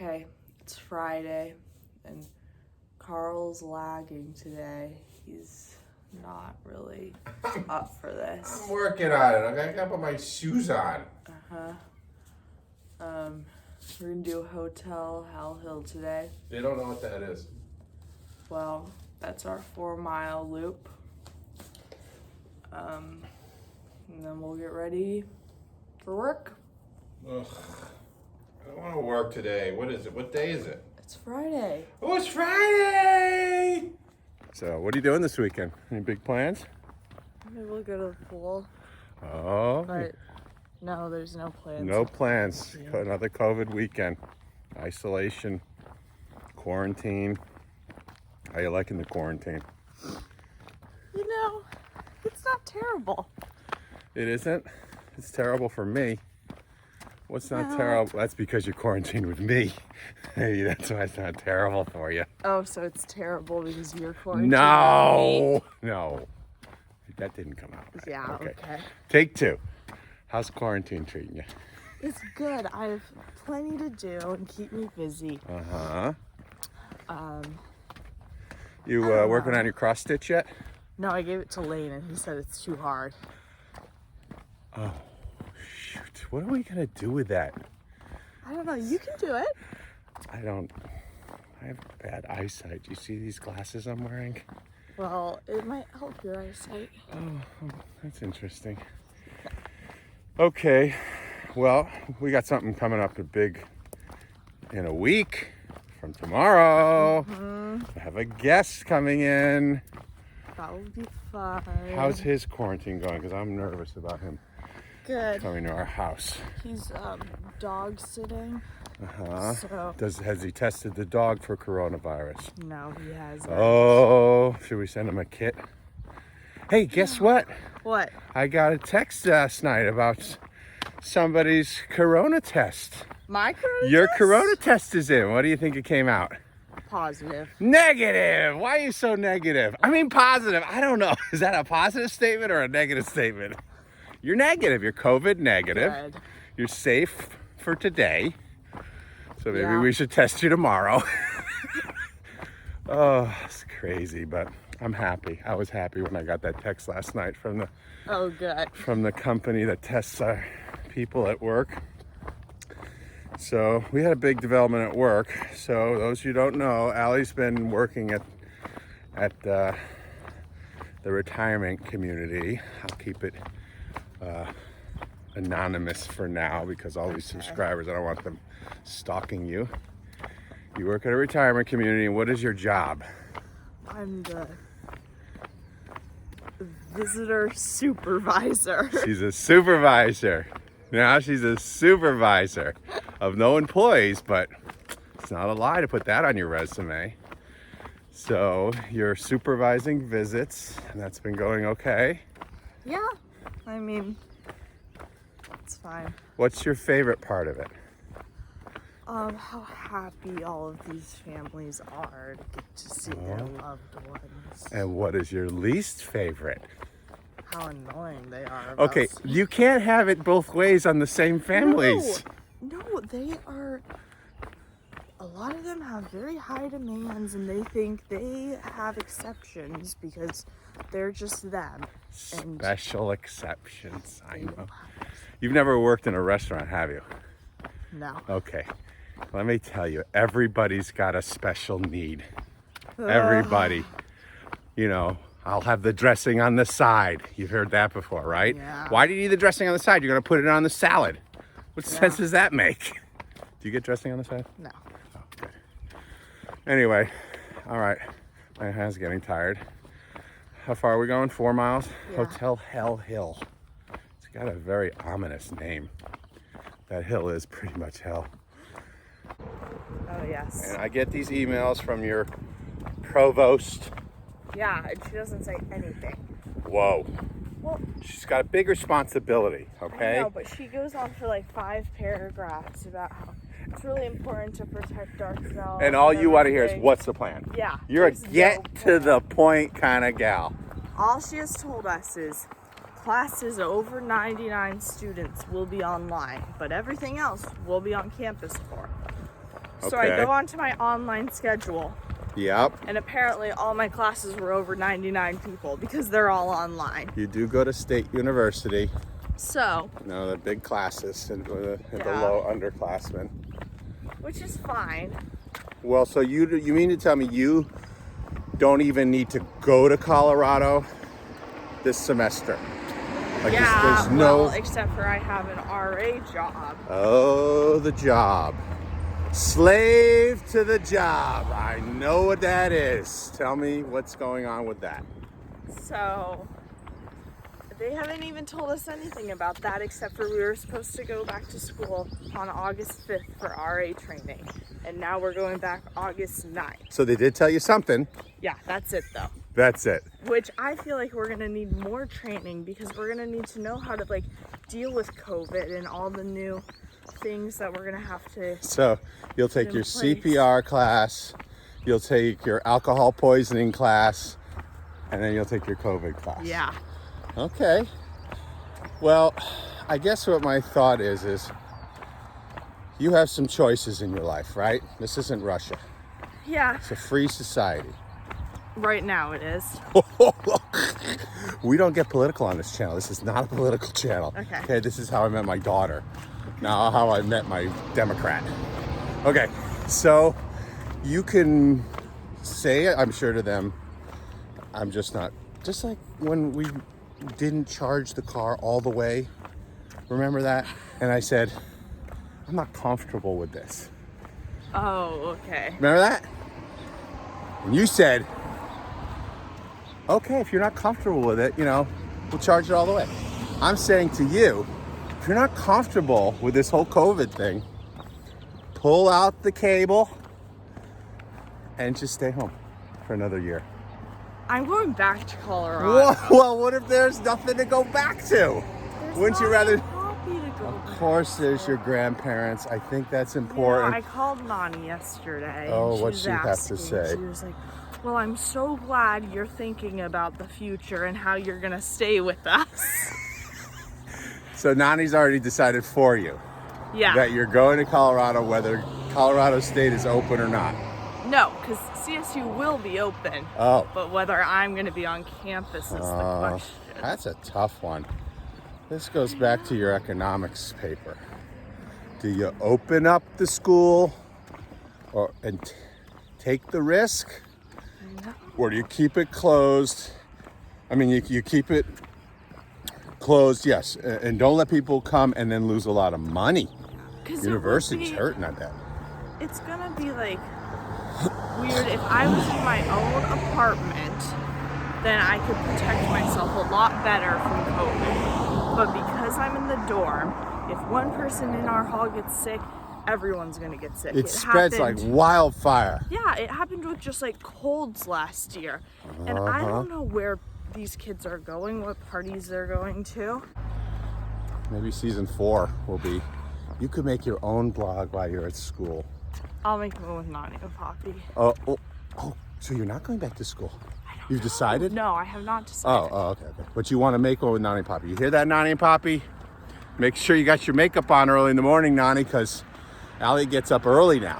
Okay, it's Friday, and Carl's lagging today. He's not really up for this. I'm working on it. I gotta put my shoes on. We're gonna do Hotel Hell Hill today. They don't know what that is. Well, that's our 4-mile loop. And then we'll get ready for work. Ugh. I don't want to work today. What is it? What day is it? It's Friday. Oh, it's Friday! So, what are you doing this weekend? Any big plans? Maybe we'll go to the pool. Oh. But no, there's no plans. No plans. Yeah. Another COVID weekend. Isolation. Quarantine. How you liking the quarantine? You know, it's not terrible. It isn't? It's terrible for me. What's not terrible? That's because you're quarantined with me. Maybe that's why it's not terrible for you. Oh, so it's terrible because you're quarantined. No. That didn't come out right. Yeah, okay. Take 2. How's quarantine treating you? It's good. I have plenty to do and keep me busy. You working on your cross stitch yet? No, I gave it to Lane and he said it's too hard. Oh, shoot. What are we going to do with that? I don't know. You can do it. I have bad eyesight. Do you see these glasses I'm wearing? Well, it might help your eyesight. Oh, that's interesting. Okay, well, we got something coming up big in a week from tomorrow. I have a guest coming in. That will be fun. How's his quarantine going? Because I'm nervous about him Good. coming to our house. He's dog sitting. So Has he tested the dog for coronavirus? no, he hasn't. Oh, should we send him a kit? Hey, guess what? What? I got a text last night about somebody's corona test. My corona Your test? corona test is in. What do you think it came out? Positive. Negative. Why are you so negative? I mean positive. I don't know. Is that a positive statement or a negative statement? You're negative. You're COVID negative. Good. You're safe for today. So maybe Yeah. we should test you tomorrow. Oh, it's crazy, but I'm happy. I was happy when I got that text last night from the company that tests our people at work. So we had a big development at work. So those who don't know, Allie's been working at the retirement community. I'll keep it anonymous for now because all these subscribers, I don't want them stalking you. You work at a retirement community, and what is your job? I'm the visitor supervisor. She's a supervisor. Now she's a supervisor of no employees, but it's not a lie to put that on your resume. So you're supervising visits, and that's been going okay. Yeah, I mean, it's fine. What's your favorite part of it? How happy all of these families are to get to see their loved ones. And what is your least favorite? How annoying they are. About Okay, you can't have it both ways on the same families. No, they are. A lot of them have very high demands, and they think they have exceptions because they're just them. And Special exceptions, I know. You've never worked in a restaurant, have you? no. Okay, let me tell you, everybody's got a special need. Everybody. You know, I'll have the dressing on the side. You've heard that before, right? Yeah. Why do you need the dressing on the side? You're going to put it on the salad. What sense does that make? Do you get dressing on the side? No. Oh, good. Anyway, all right. My hand's getting tired. How far are we going? 4 miles? Yeah. Hotel Hell Hill. It's got a very ominous name. That hill is pretty much hell. Oh, yes. And I get these emails from your provost. Yeah, and she doesn't say anything. Whoa. Well, She's got a big responsibility, okay? I know, but she goes on for like 5 paragraphs about how it's really important to protect ourselves. And all you want to hear is, everything. what's the plan? Yeah. You're a there's no get to plan. the point kind of gal. All she has told us is classes over 99 students will be online, but everything else will be on campus for. So I go onto my online schedule. Yep. And apparently all my classes were over 99 people because they're all online. You do go to State University. So. The big classes and the low underclassmen. Which is fine. Well, so you mean to tell me you don't even need to go to Colorado this semester? Like there's no... well, except for I have an RA job. Oh, the job. Slave to the job. I know what that is. Tell me what's going on with that. So, they haven't even told us anything about that except for we were supposed to go back to school on August 5th for RA training. And now we're going back August 9th. So they did tell you something. Yeah, that's it though. That's it. Which I feel like we're gonna need more training because we're gonna need to know how to like deal with COVID and all the new things that we're gonna have to. So you'll take your CPR class, you'll take your alcohol poisoning class, and then you'll take your COVID class. Yeah. Okay. Well, I guess what my thought is you have some choices in your life, right? This isn't Russia. Yeah. It's a free society. Right now it is. We don't get political on this channel. This is not a political channel. Okay, this is how I met my daughter. Now how I met my Democrat. Okay, so you can say, I'm sure to them, I'm just not, just like when we didn't charge the car all the way. Remember that? And I said, I'm not comfortable with this. Oh, okay. Remember that? And you said, okay, if you're not comfortable with it, we'll charge it all the way. I'm saying to you, if you're not comfortable with this whole COVID thing, pull out the cable and just stay home for another year. I'm going back to Colorado. Well, what if there's nothing to go back to? Wouldn't you rather? Of course, there's your grandparents. I think that's important. Yeah, I called Nani yesterday. Oh, what'd she have to say? She was like, well, I'm so glad you're thinking about the future and how you're going to stay with us. So Nani's already decided for you. Yeah. That you're going to Colorado whether Colorado State is open or not. No, because CSU will be open. Oh. But whether I'm going to be on campus is the question. That's a tough one. This goes back to your economics paper. Do you open up the school and take the risk? No. Or do you keep it closed? I mean, you keep it closed, yes, and don't let people come and then lose a lot of money. University's hurting at that. It's gonna be like weird if I was in my own apartment, then I could protect myself a lot better from COVID. But because I'm in the dorm, if one person in our hall gets sick, everyone's gonna get sick. It spreads like wildfire. Yeah, it happened with just like colds last year. And I don't know where these kids are going, what parties they're going to. Maybe season 4 will be, you could make your own blog while you're at school. I'll make one with Nani and Poppy. Oh, so you're not going back to school? You've decided? No, I have not decided. Okay. But you want to make one with Nani and Poppy. You hear that, Nani and Poppy? Make sure you got your makeup on early in the morning, Nani, because Allie gets up early now.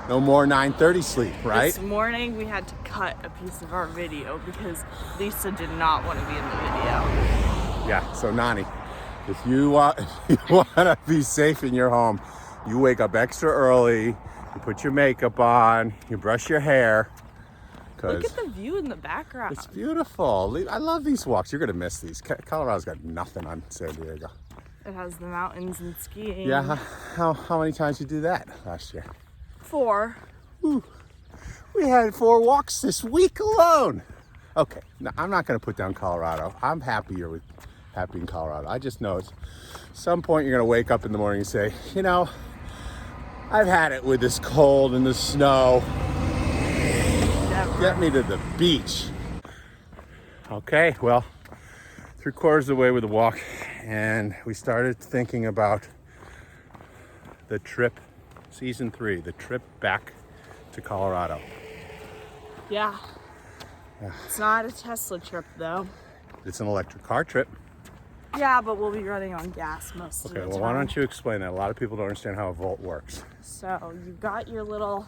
No more 9:30 sleep, right? This morning we had to cut a piece of our video because Lisa did not want to be in the video. Yeah, so Nani, if you want to be safe in your home, you wake up extra early, you put your makeup on, you brush your hair. Look at the view in the background. It's beautiful. I love these walks. You're going to miss these. Colorado's got nothing on San Diego. It has the mountains and skiing. Yeah, how many times did you do that last year? 4. Ooh. We had 4 walks this week alone. Okay, now I'm not going to put down Colorado. I'm happy in Colorado. I just know at some point you're going to wake up in the morning and say, I've had it with this cold and the snow. Never. Get me to the beach. Okay, well, 3/4 of the way with the walk, and we started thinking about the trip, season 3, the trip back to Colorado. Yeah. It's not a Tesla trip though. It's an electric car trip. Yeah, but we'll be running on gas most of the time. Okay, well, why don't you explain that? A lot of people don't understand how a Volt works. So you got your little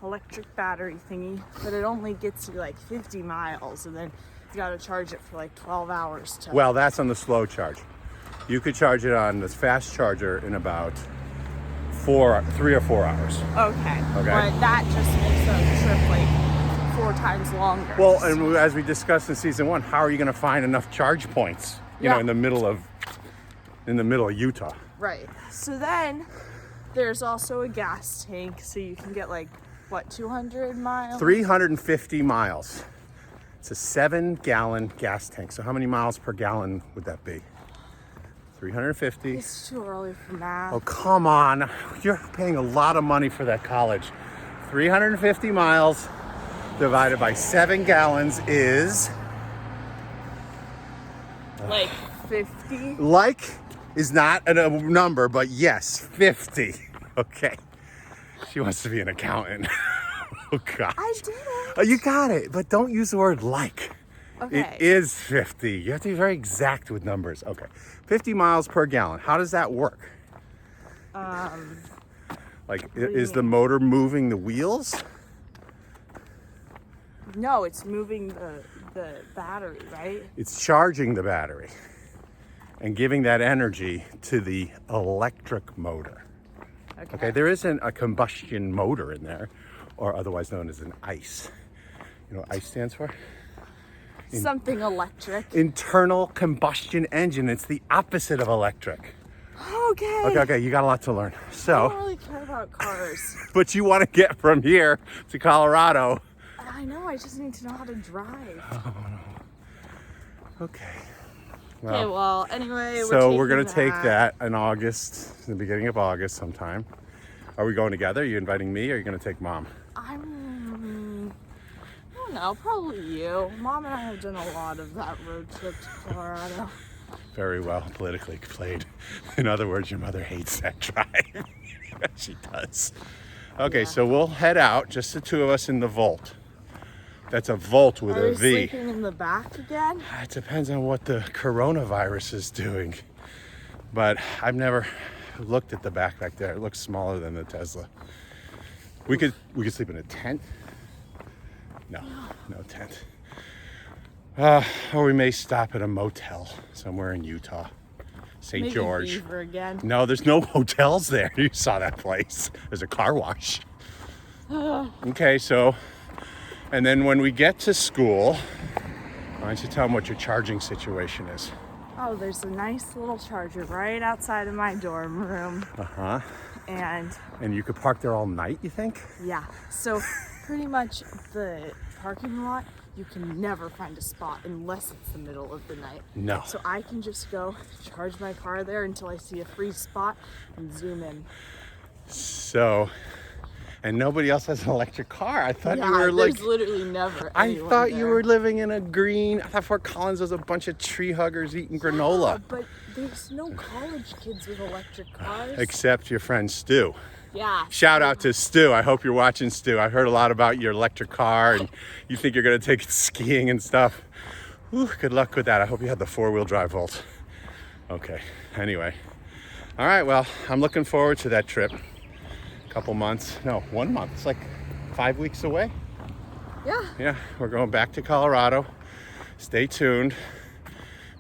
electric battery thingy, but it only gets you like 50 miles, and then you gotta charge it for like 12 hours to... Well, that's on the slow charge. You could charge it on this fast charger in about 3 or 4 hours. Okay. But that just makes the trip like 4 times longer. Well, and as we discussed in season 1, how are you gonna find enough charge points, you know, in the middle of Utah? Right. So then there's also a gas tank, so you can get like, what, 200 miles? 350 miles. It's a 7-gallon gas tank. So how many miles per gallon would that be? 350. It's too early for math. Oh, come on. You're paying a lot of money for that college. 350 miles divided by 7 gallons is... Like 50? Like is not a number, but yes, 50. Okay. She wants to be an accountant. Oh, God. I did it. Oh, you got it, but don't use the word like. Okay. It is 50. You have to be very exact with numbers. Okay. 50 miles per gallon. How does that work? Like, is the motor moving the wheels? No, it's moving the battery, right? It's charging the battery and giving that energy to the electric motor. Okay, there isn't a combustion motor in there, or otherwise known as an ICE. You know what ICE stands for? Something electric. Internal combustion engine. It's the opposite of electric. Okay. Okay, you got a lot to learn. I So, don't really care about cars. but you want to get from here to Colorado. I know, I just need to know how to drive. Oh, no. Okay. Okay, well, anyway, we're gonna take that in August, in the beginning of August sometime. Are we going together? Are you inviting me, or are you gonna take Mom? I don't know, probably you. Mom and I have done a lot of that road trip to Colorado. Very well politically played. In other words, your mother hates that drive. She does. Okay, Yeah. so we'll head out, just the two of us in the Volt. That's a Volt with Are a you V. sleeping in the back again? It depends on what the coronavirus is doing. But I've never looked at the back there. It looks smaller than the Tesla. We could sleep in a tent. No tent. Or we may stop at a motel somewhere in Utah. St. Maybe George. Beaver again. No, there's no hotels there. You saw that place. There's a car wash. Okay, so, and then when we get to school, why don't you tell them what your charging situation is? Oh, there's a nice little charger right outside of my dorm room. Uh-huh. And you could park there all night, you think? yeah, so pretty much the parking lot, you can never find a spot unless it's the middle of the night. No. So I can just go charge my car there until I see a free spot and zoom in. So, and nobody else has an electric car. I thought Yeah, you were like... there's literally never I anyone thought you there. were living in a green... I thought Fort Collins was a bunch of tree huggers eating granola. Yeah, but there's no college kids with electric cars. Except your friend Stu. Yeah. Shout out to Stu. I hope you're watching, Stu. I heard a lot about your electric car and you think you're going to take it skiing and stuff. Whew, good luck with that. I hope you had the 4-wheel drive Volt. Okay, anyway. All right, well, I'm looking forward to that trip. Couple months. No, 1 month. It's like 5 weeks away. Yeah. Yeah, we're going back to Colorado. Stay tuned.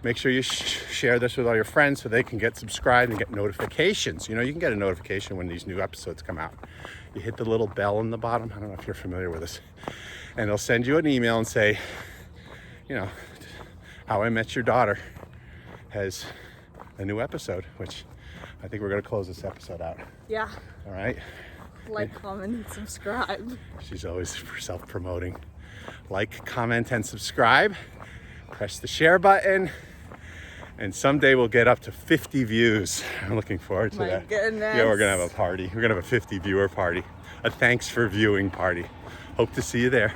Make sure you share this with all your friends so they can get subscribed and get notifications. You know, you can get a notification when these new episodes come out. You hit the little bell in the bottom. I don't know if you're familiar with this. And they'll send you an email and say, you know, How I Met Your Daughter has a new episode, which I think we're going to close this episode out. Yeah. All right? Like, comment, and subscribe. She's always self-promoting. Like, comment, and subscribe. Press the share button. And someday we'll get up to 50 views. I'm looking forward to My that. goodness. Yeah, we're going to have a party. We're going to have a 50 viewer party. A thanks for viewing party. Hope to see you there.